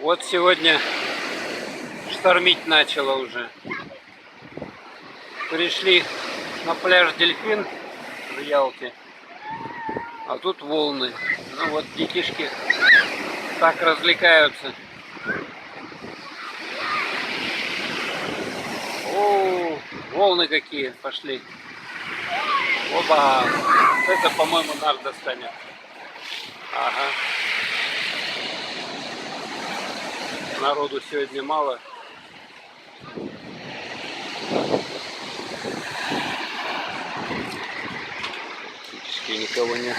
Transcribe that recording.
Вот сегодня штормить начало уже. Пришли на пляж Дельфин в Ялте, а тут волны. Ну вот детишки так развлекаются. О, волны какие пошли. Оба! Это, по-моему, наш достанет. Ага. Народу сегодня мало. Практически никого нет.